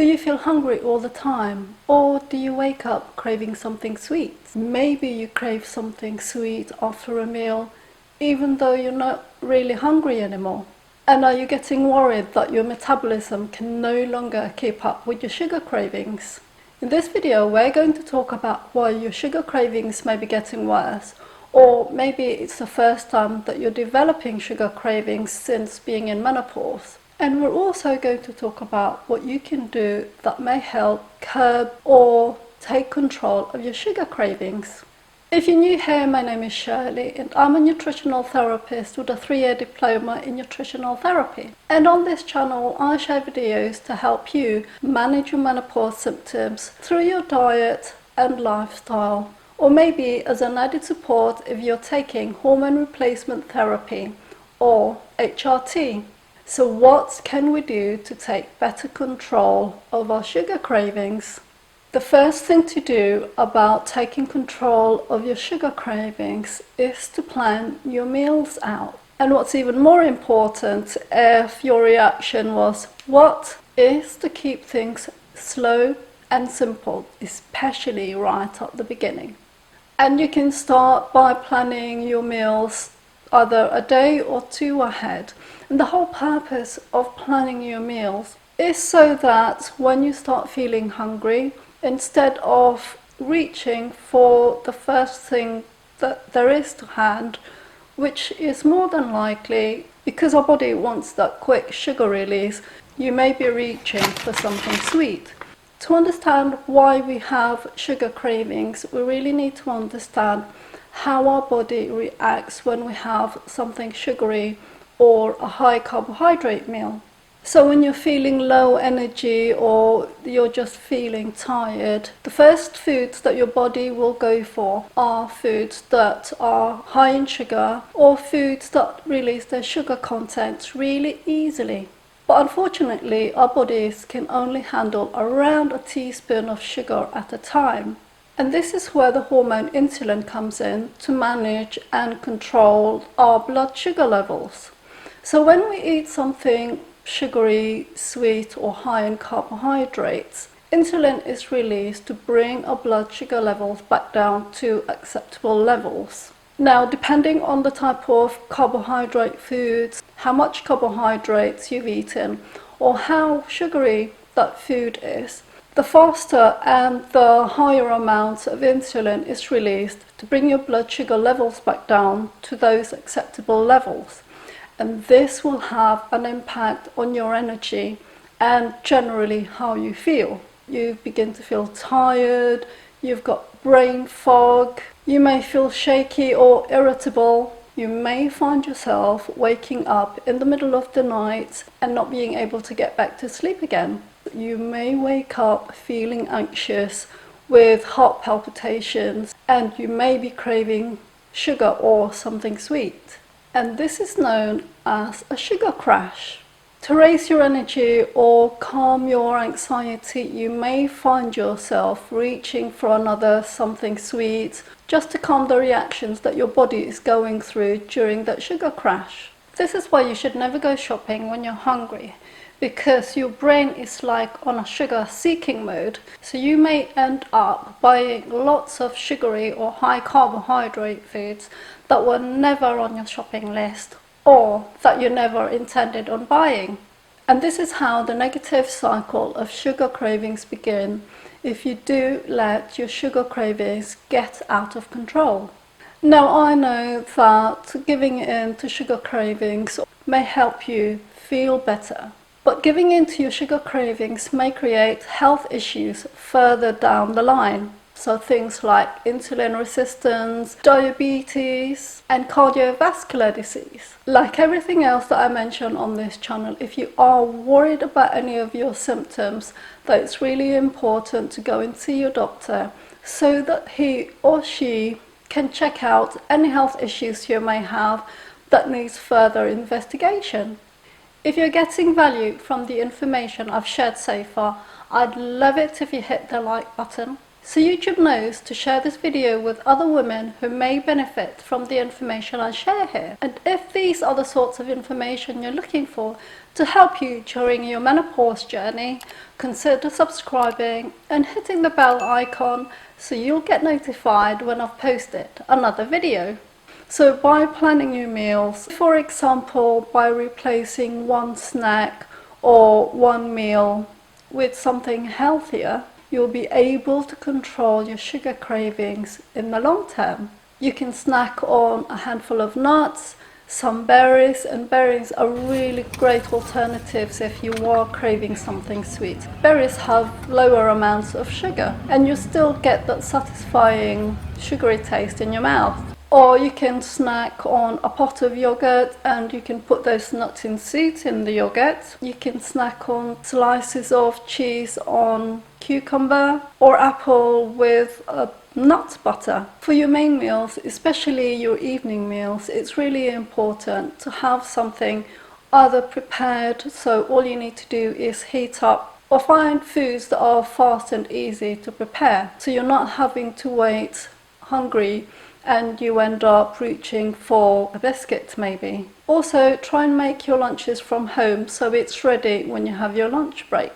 you feel hungry all the time? Or do you wake up craving something sweet? Maybe you crave something sweet after a meal, even though you're not really hungry anymore. And are you getting worried that your metabolism can no longer keep up with your sugar cravings? In this video, we're going to talk about why your sugar cravings may be getting worse, or maybe it's the first time that you're developing sugar cravings since being in menopause. And we're also going to talk about what you can do that may help curb or take control of your sugar cravings. If you're new here, my name is Shirley and I'm a nutritional therapist with a 3-year diploma in nutritional therapy. And on this channel, I share videos to help you manage your menopause symptoms through your diet and lifestyle, or maybe as an added support if you're taking hormone replacement therapy or HRT. So what can we do to take better control of our sugar cravings? The first thing to do about taking control of your sugar cravings is to plan your meals out. And what's even more important, if your reaction was, what, is to keep things slow and simple, especially right at the beginning. And you can start by planning your meals either a day or two ahead. And the whole purpose of planning your meals is so that when you start feeling hungry, instead of reaching for the first thing that there is to hand, which is more than likely, because our body wants that quick sugar release, you may be reaching for something sweet. To understand why we have sugar cravings, we really need to understand how our body reacts when we have something sugary or a high carbohydrate meal. So when you're feeling low energy or you're just feeling tired, the first foods that your body will go for are foods that are high in sugar or foods that release their sugar content really easily. But unfortunately, our bodies can only handle around a teaspoon of sugar at a time. And this is where the hormone insulin comes in to manage and control our blood sugar levels. So when we eat something sugary, sweet or high in carbohydrates, insulin is released to bring our blood sugar levels back down to acceptable levels. Now, depending on the type of carbohydrate foods, how much carbohydrates you've eaten, or how sugary that food is, the faster and the higher amounts of insulin is released to bring your blood sugar levels back down to those acceptable levels. And this will have an impact on your energy and generally how you feel. You begin to feel tired, you've got brain fog, you may feel shaky or irritable. You may find yourself waking up in the middle of the night and not being able to get back to sleep again. You may wake up feeling anxious with heart palpitations, and you may be craving sugar or something sweet. And this is known as a sugar crash. To raise your energy or calm your anxiety, you may find yourself reaching for another something sweet just to calm the reactions that your body is going through during that sugar crash. This is why you should never go shopping when you're hungry, because your brain is like on a sugar seeking mode. So you may end up buying lots of sugary or high carbohydrate foods that were never on your shopping list or that you never intended on buying. And this is how the negative cycle of sugar cravings begin if you do let your sugar cravings get out of control. Now, I know that giving in to sugar cravings may help you feel better, but giving in to your sugar cravings may create health issues further down the line. So things like insulin resistance, diabetes and cardiovascular disease. Like everything else that I mention on this channel, if you are worried about any of your symptoms, that it's really important to go and see your doctor so that he or she can check out any health issues you may have that needs further investigation. If you're getting value from the information I've shared so far, I'd love it if you hit the like button. So YouTube knows to share this video with other women who may benefit from the information I share here. And if these are the sorts of information you're looking for to help you during your menopause journey, consider subscribing and hitting the bell icon so you'll get notified when I've posted another video. So by planning your meals, for example, by replacing one snack or one meal with something healthier, you'll be able to control your sugar cravings in the long term. You can snack on a handful of nuts, some berries, and berries are really great alternatives if you are craving something sweet. Berries have lower amounts of sugar and you still get that satisfying sugary taste in your mouth. Or you can snack on a pot of yogurt and you can put those nuts and seeds in the yogurt. You can snack on slices of cheese on cucumber or apple with a nut butter. For your main meals, especially your evening meals, it's really important to have something either prepared, so all you need to do is heat up, or find foods that are fast and easy to prepare, so you're not having to wait hungry and you end up reaching for a biscuit maybe. Also, try and make your lunches from home so it's ready when you have your lunch break.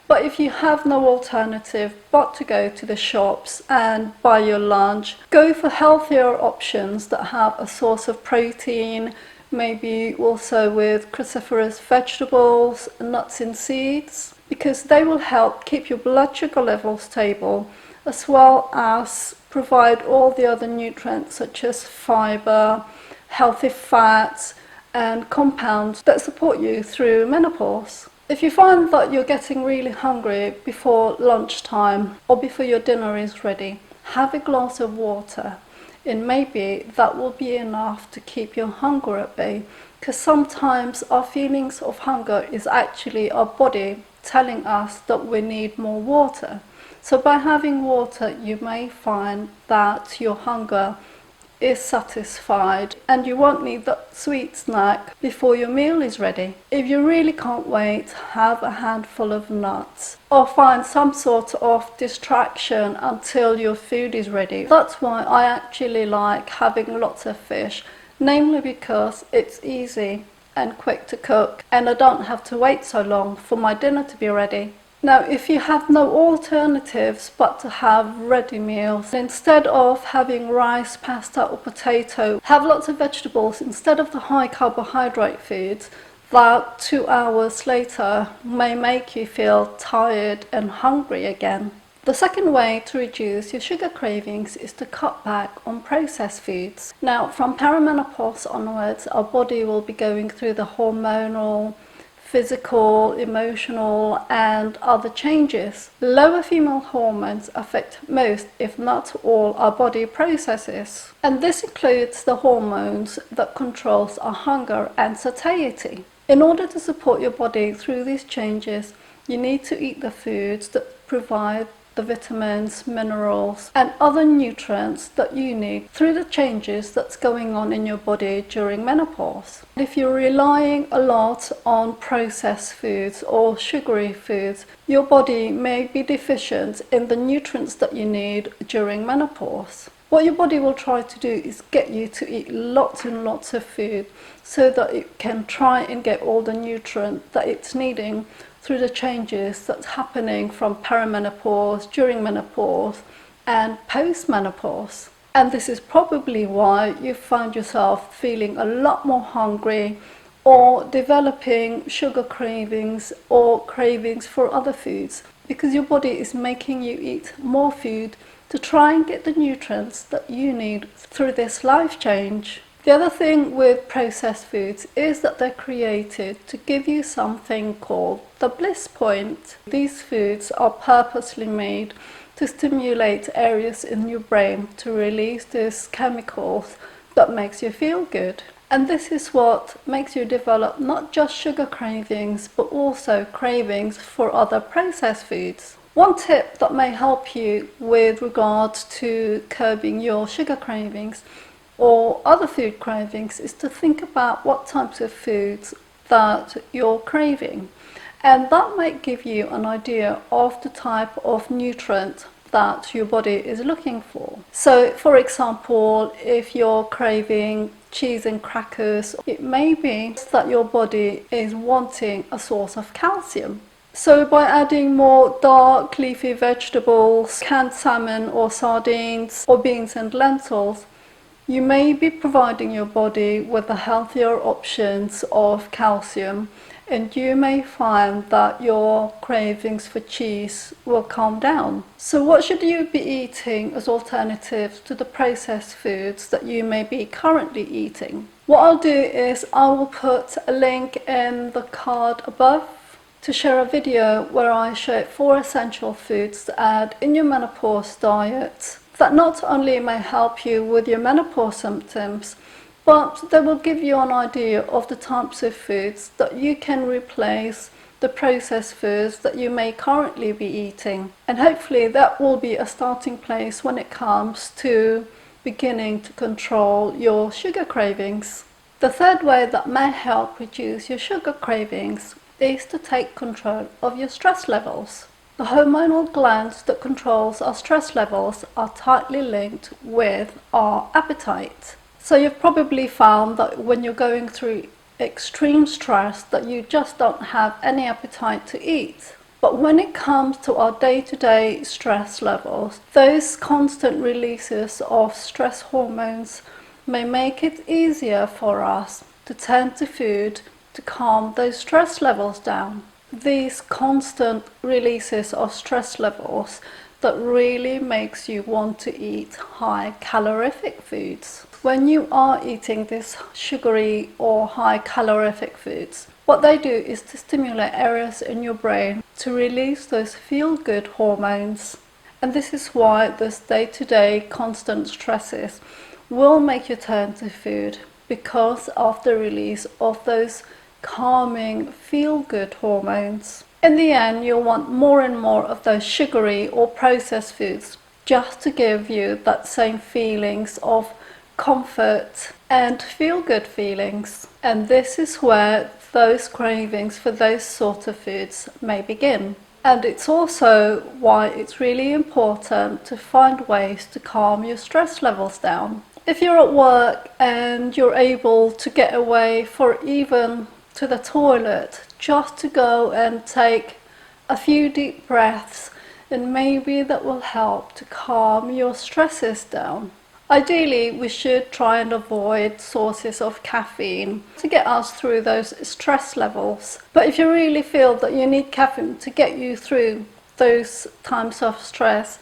But if you have no alternative but to go to the shops and buy your lunch, go for healthier options that have a source of protein, maybe also with cruciferous vegetables, nuts and seeds, because they will help keep your blood sugar levels stable, as well as provide all the other nutrients such as fiber, healthy fats and compounds that support you through menopause. If you find that you're getting really hungry before lunchtime or before your dinner is ready, have a glass of water, and maybe that will be enough to keep your hunger at bay, because sometimes our feelings of hunger is actually our body telling us that we need more water. So by having water, you may find that your hunger is satisfied and you won't need that sweet snack before your meal is ready. If you really can't wait, have a handful of nuts or find some sort of distraction until your food is ready. That's why I actually like having lots of fish, namely because it's easy and quick to cook and I don't have to wait so long for my dinner to be ready. Now, if you have no alternatives but to have ready meals, instead of having rice, pasta or potato, have lots of vegetables instead of the high carbohydrate foods that 2 hours later may make you feel tired and hungry again. The second way to reduce your sugar cravings is to cut back on processed foods. Now, from perimenopause onwards, our body will be going through the hormonal, physical, emotional and other changes. Lower female hormones affect most, if not all, our body processes. And this includes the hormones that controls our hunger and satiety. In order to support your body through these changes, you need to eat the foods that provide the vitamins, minerals and other nutrients that you need through the changes that's going on in your body during menopause. If you're relying a lot on processed foods or sugary foods, your body may be deficient in the nutrients that you need during menopause. What your body will try to do is get you to eat lots and lots of food so that it can try and get all the nutrients that it's needing through the changes that's happening from perimenopause, during menopause and post-menopause. And this is probably why you find yourself feeling a lot more hungry or developing sugar cravings or cravings for other foods, because your body is making you eat more food to try and get the nutrients that you need through this life change. The other thing with processed foods is that they're created to give you something called the bliss point. These foods are purposely made to stimulate areas in your brain to release these chemicals that makes you feel good. And this is what makes you develop not just sugar cravings, but also cravings for other processed foods. One tip that may help you with regards to curbing your sugar cravings or other food cravings is to think about what types of foods that you're craving, and that might give you an idea of the type of nutrient that your body is looking for. So for example, if you're craving cheese and crackers, it may be that your body is wanting a source of calcium. So by adding more dark leafy vegetables, canned salmon or sardines, or beans and lentils, you may be providing your body with the healthier options of calcium, and you may find that your cravings for cheese will calm down. So what should you be eating as alternatives to the processed foods that you may be currently eating? What I'll do is I will put a link in the card above to share a video where I show 4 essential foods to add in your menopause diet that not only may help you with your menopause symptoms, but they will give you an idea of the types of foods that you can replace the processed foods that you may currently be eating. And hopefully that will be a starting place when it comes to beginning to control your sugar cravings. The third way that may help reduce your sugar cravings is to take control of your stress levels. The hormonal glands that controls our stress levels are tightly linked with our appetite. So you've probably found that when you're going through extreme stress that you just don't have any appetite to eat. But when it comes to our day-to-day stress levels, those constant releases of stress hormones may make it easier for us to turn to food to calm those stress levels down. These constant releases of stress levels that really makes you want to eat high calorific foods. When you are eating these sugary or high calorific foods, what they do is to stimulate areas in your brain to release those feel-good hormones. And this is why this day-to-day constant stresses will make you turn to food, because of the release of those calming, feel-good hormones. In the end, you'll want more and more of those sugary or processed foods just to give you that same feelings of comfort and feel-good feelings. And this is where those cravings for those sort of foods may begin. And it's also why it's really important to find ways to calm your stress levels down. If you're at work and you're able to get away for even to the toilet just to go and take a few deep breaths, and maybe that will help to calm your stresses down. Ideally, we should try and avoid sources of caffeine to get us through those stress levels. But if you really feel that you need caffeine to get you through those times of stress,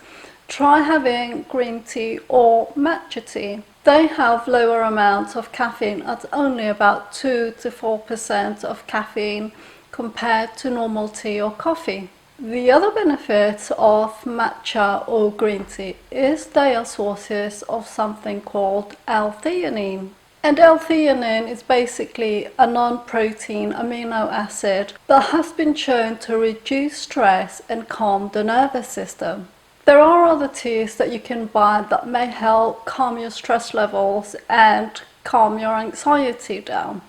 try having green tea or matcha tea. They have lower amounts of caffeine at only about 2 to 4% of caffeine compared to normal tea or coffee. The other benefit of matcha or green tea is they are sources of something called L-theanine. And L-theanine is basically a non-protein amino acid that has been shown to reduce stress and calm the nervous system. There are other teas that you can buy that may help calm your stress levels and calm your anxiety down.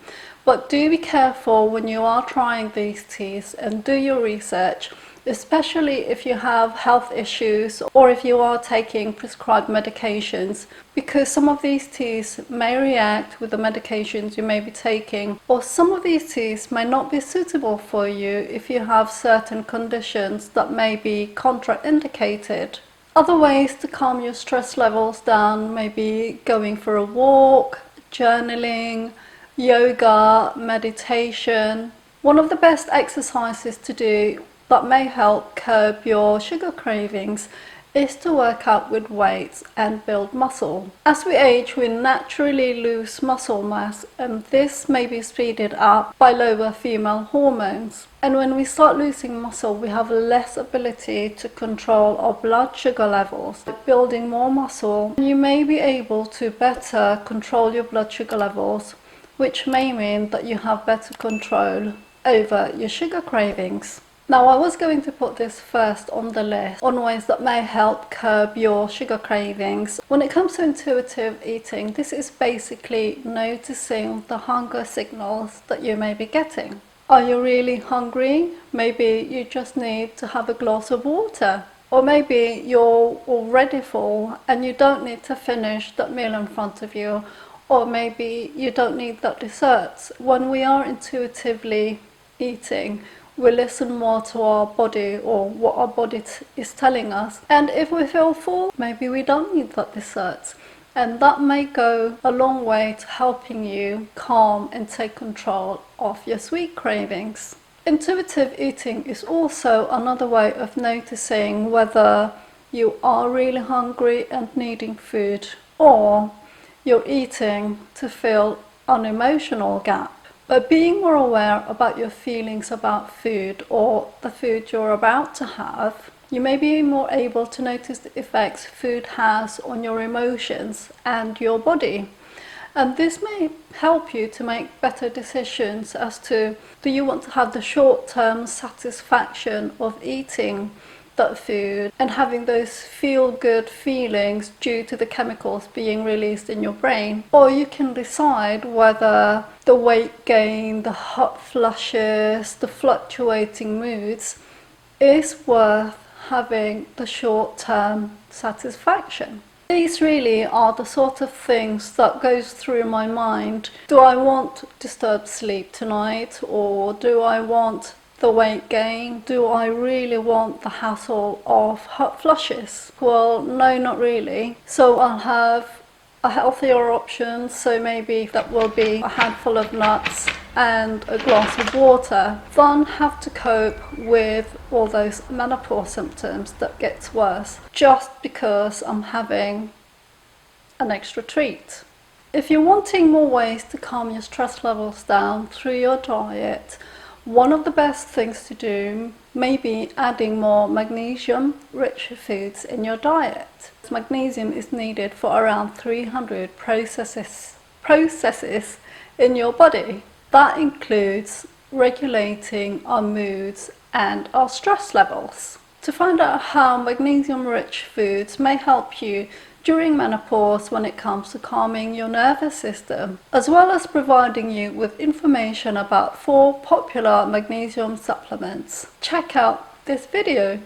But do be careful when you are trying these teas and do your research, especially if you have health issues or if you are taking prescribed medications, because some of these teas may react with the medications you may be taking, or some of these teas may not be suitable for you if you have certain conditions that may be contraindicated. Other ways to calm your stress levels down may be going for a walk, journaling, yoga, meditation. One of the best exercises to do that may help curb your sugar cravings is to work out with weights and build muscle. As we age, we naturally lose muscle mass, and this may be speeded up by lower female hormones. And when we start losing muscle, we have less ability to control our blood sugar levels. Building more muscle, you may be able to better control your blood sugar levels, which may mean that you have better control over your sugar cravings. Now, I was going to put this first on the list on ways that may help curb your sugar cravings. When it comes to intuitive eating, this is basically noticing the hunger signals that you may be getting. Are you really hungry? Maybe you just need to have a glass of water. Or maybe you're already full and you don't need to finish that meal in front of you, or maybe you don't need that dessert. When we are intuitively eating, we listen more to our body or what our body is telling us. And if we feel full, maybe we don't need that dessert. And that may go a long way to helping you calm and take control of your sweet cravings. Intuitive eating is also another way of noticing whether you are really hungry and needing food, or you're eating to fill an emotional gap. By being more aware about your feelings about food or the food you're about to have, you may be more able to notice the effects food has on your emotions and your body. And this may help you to make better decisions as to, do you want to have the short-term satisfaction of eating that food and having those feel-good feelings due to the chemicals being released in your brain? Or you can decide whether the weight gain, the hot flushes, the fluctuating moods is worth having the short-term satisfaction. These really are the sort of things that goes through my mind. Do I want disturbed sleep tonight, or do I want the weight gain? Do I really want the hassle of hot flushes? Well, no, not really. So I'll have a healthier option, so maybe that will be a handful of nuts and a glass of water, than have to cope with all those menopause symptoms that gets worse just because I'm having an extra treat. If you're wanting more ways to calm your stress levels down through your diet, one of the best things to do may be adding more magnesium-rich foods in your diet. Magnesium is needed for around 300 processes in your body. That includes regulating our moods and our stress levels. To find out how magnesium-rich foods may help you during menopause when it comes to calming your nervous system, as well as providing you with information about 4 popular magnesium supplements, check out this video.